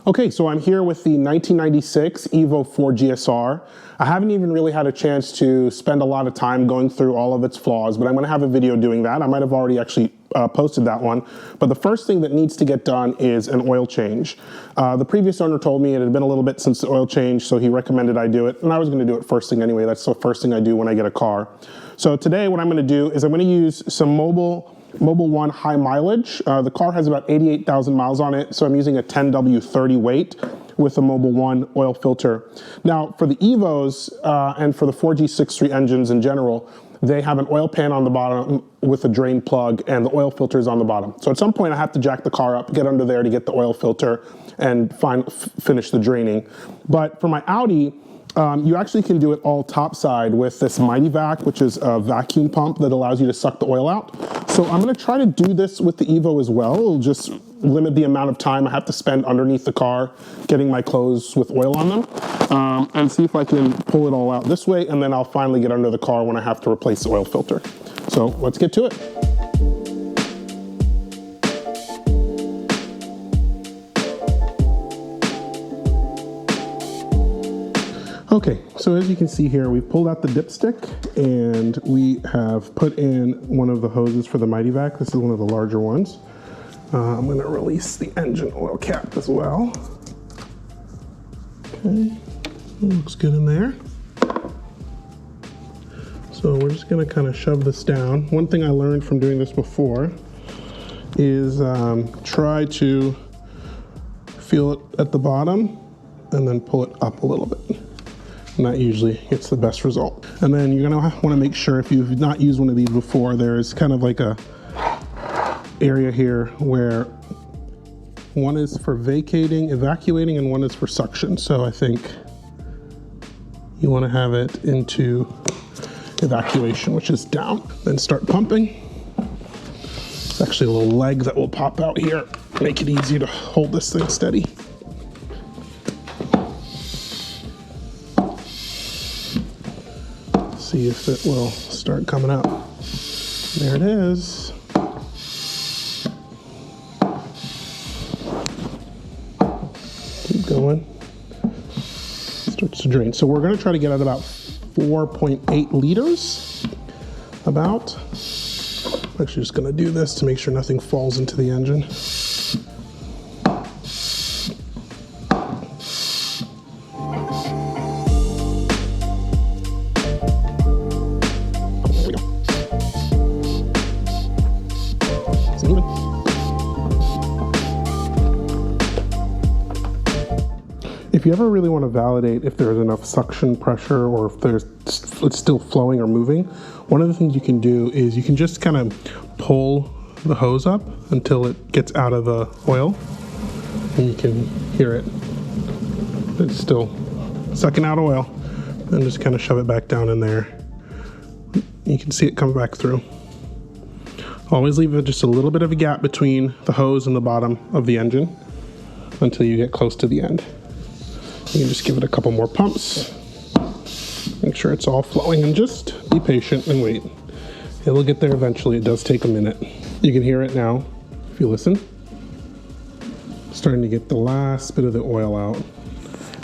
Okay, so I'm here with the 1996 Evo IV GSR. I haven't even really had a chance to spend a lot of time going through all of its flaws, but I'm gonna have a video doing that. I might have already actually posted that one. But the first thing that needs to get done is an oil change. The previous owner told me it had been a little bit since the oil change, so he recommended I do it, and I was gonna do it first thing anyway. That's the first thing I do when I get a car. So today what I'm gonna do is I'm gonna use some Mobil 1 high mileage. The car has about 88,000 miles on it, so I'm using a 10W30 weight with a Mobil 1 oil filter. Now, for the Evos and for the 4G63 engines in general, they have an oil pan on the bottom with a drain plug, and the oil filter is on the bottom. So at some point, I have to jack the car up, get under there to get the oil filter, and finish the draining. But for my Audi, you actually can do it all topside with this Mytivac, which is a vacuum pump that allows you to suck the oil out. So I'm gonna try to do this with the Evo as well. It'll just limit the amount of time I have to spend underneath the car getting my clothes with oil on them, and see if I can pull it all out this way, and then I'll finally get under the car when I have to replace the oil filter. So let's get to it. Okay, so as you can see here, we've pulled out the dipstick and we have put in one of the hoses for the Mytivac. This is one of the larger ones. I'm going to release the engine oil cap as well. Okay, looks good in there. So we're just going to kind of shove this down. One thing I learned from doing this before is try to feel it at the bottom and then pull it up a little bit. And that usually gets the best result. And then you're gonna want to make sure, if you've not used one of these before, there's kind of like a area here where one is for evacuating, and one is for suction. So I think you want to have it into evacuation, which is down. Then start pumping. There's actually a little leg that will pop out here, make it easier to hold this thing steady. See if it will start coming up. There it is. Keep going. Starts to drain. So we're going to try to get at about 4.8 liters. About. I'm actually just going to do this to make sure nothing falls into the engine. If you ever really want to validate if there's enough suction pressure or if it's still flowing or moving, one of the things you can do is you can just kind of pull the hose up until it gets out of the oil, and you can hear it. It's still sucking out oil, and just kind of shove it back down in there. You can see it come back through. Always leave just a little bit of a gap between the hose and the bottom of the engine until you get close to the end. You can just give it a couple more pumps. Make sure it's all flowing, and just be patient and wait. It'll get there eventually. It does take a minute. You can hear it now if you listen. Starting to get the last bit of the oil out.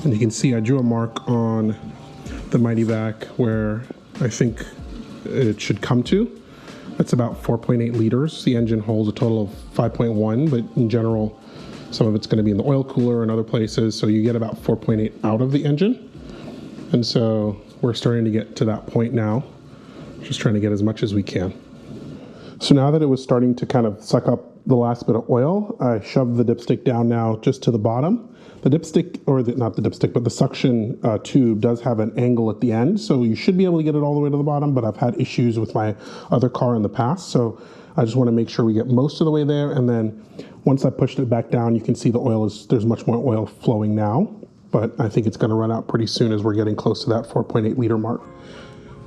And you can see I drew a mark on the Mytivac where I think it should come to. That's about 4.8 liters. The engine holds a total of 5.1, but in general, some of it's going to be in the oil cooler and other places, so you get about 4.8 out of the engine. And so we're starting to get to that point now, just trying to get as much as we can. So now that it was starting to kind of suck up the last bit of oil, I shoved the dipstick down now just to the bottom. The dipstick, or not the dipstick, but the suction tube does have an angle at the end, so you should be able to get it all the way to the bottom, but I've had issues with my other car in the past, so I just want to make sure we get most of the way there, and then once I pushed it back down, you can see the oil there's much more oil flowing now, but I think it's going to run out pretty soon as we're getting close to that 4.8 liter mark.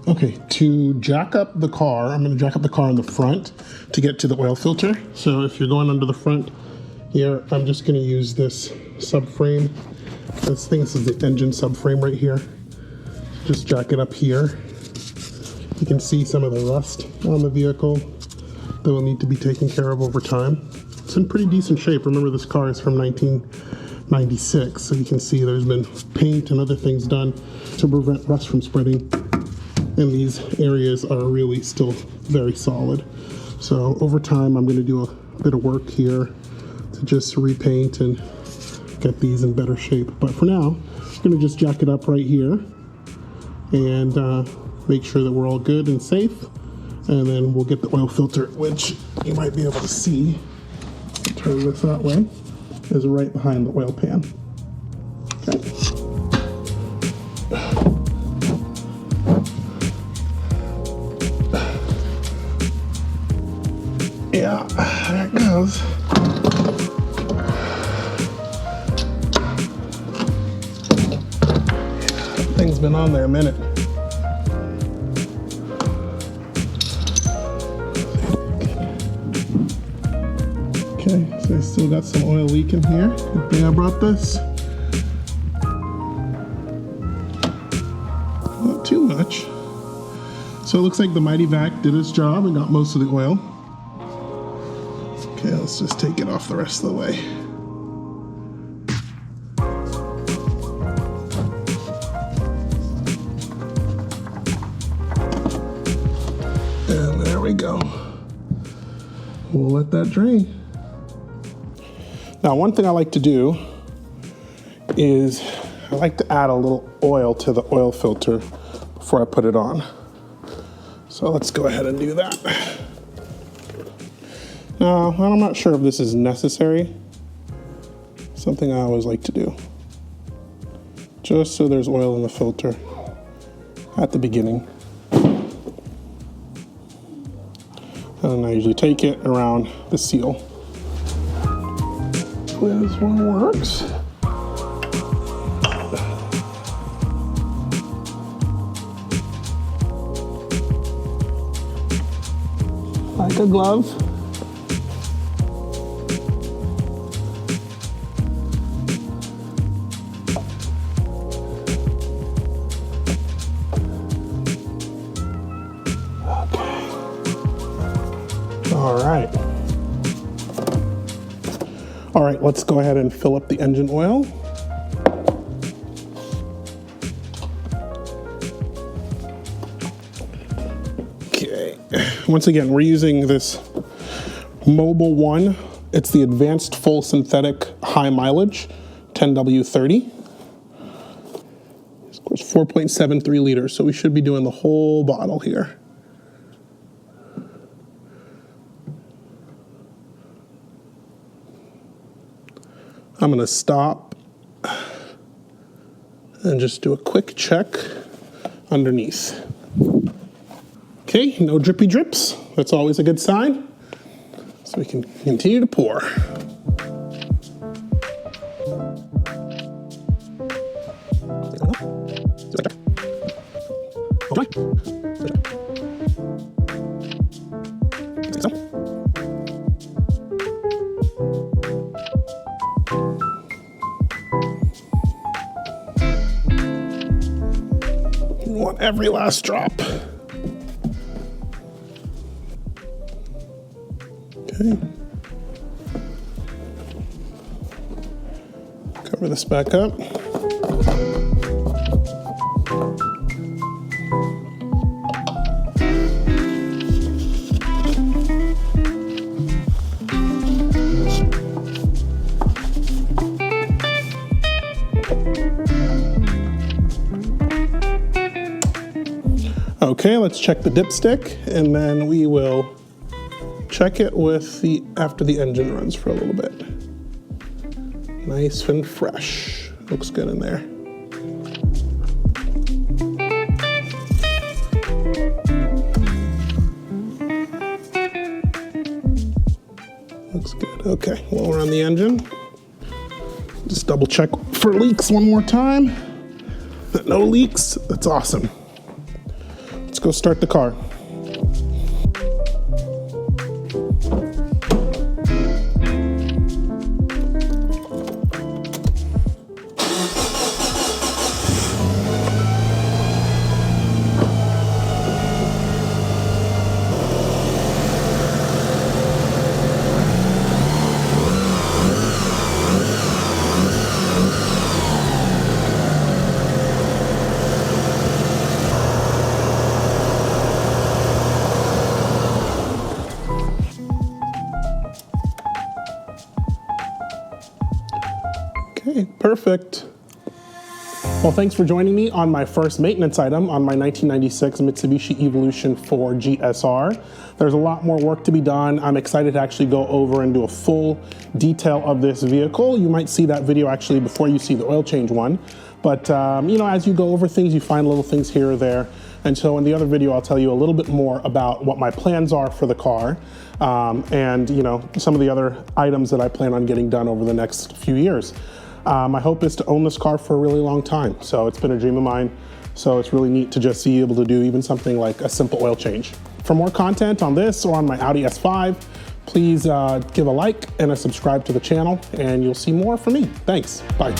Okay, to jack up the car, I'm going to jack up the car in the front to get to the oil filter. So if you're going under the front here, I'm just going to use this subframe. This is the engine subframe right here. Just jack it up here. You can see some of the rust on the vehicle that will need to be taken care of over time. It's in pretty decent shape. Remember, this car is from 96. So you can see there's been paint and other things done to prevent rust from spreading. And these areas are really still very solid. So over time, I'm going to do a bit of work here to just repaint and get these in better shape. But for now, I'm going to just jack it up right here and make sure that we're all good and safe. And then we'll get the oil filter, which you might be able to see. Turn this that way, is right behind the oil pan. Okay. Yeah, there it goes. Thing's been on there a minute. Okay, so I still got some oil leaking here. Good thing I brought this. Not too much. So it looks like the Mytivac did its job and got most of the oil. Okay, let's just take it off the rest of the way. And there we go. We'll let that drain. Now, one thing I like to do is I like to add a little oil to the oil filter before I put it on. So let's go ahead and do that. Now, I'm not sure if this is necessary. Something I always like to do. Just so there's oil in the filter at the beginning. And I usually take it around the seal. Hopefully this one works. Like a glove. All right, let's go ahead and fill up the engine oil. Okay, once again, we're using this Mobile One. It's the Advanced Full Synthetic High Mileage, 10W30. Of course, 4.73 liters, so we should be doing the whole bottle here. I'm going to stop and just do a quick check underneath. Okay, no drippy drips. That's always a good sign. So we can continue to pour. We want every last drop. Okay. Cover this back up. Okay, let's check the dipstick, and then we will check it with after the engine runs for a little bit. Nice and fresh. Looks good in there. Looks good. Okay, while we're on the engine, just double check for leaks one more time. No leaks, that's awesome. Let's go start the car. Okay, perfect. Well, thanks for joining me on my first maintenance item on my 1996 Mitsubishi Evolution 4 GSR. There's a lot more work to be done. I'm excited to actually go over and do a full detail of this vehicle. You might see that video actually before you see the oil change one. But, you know, as you go over things, you find little things here or there. And so in the other video, I'll tell you a little bit more about what my plans are for the car and, you know, some of the other items that I plan on getting done over the next few years. My hope is to own this car for a really long time. So it's been a dream of mine. So it's really neat to just be able to do even something like a simple oil change. For more content on this or on my Audi S5, please give a like and a subscribe to the channel and you'll see more from me. Thanks, bye.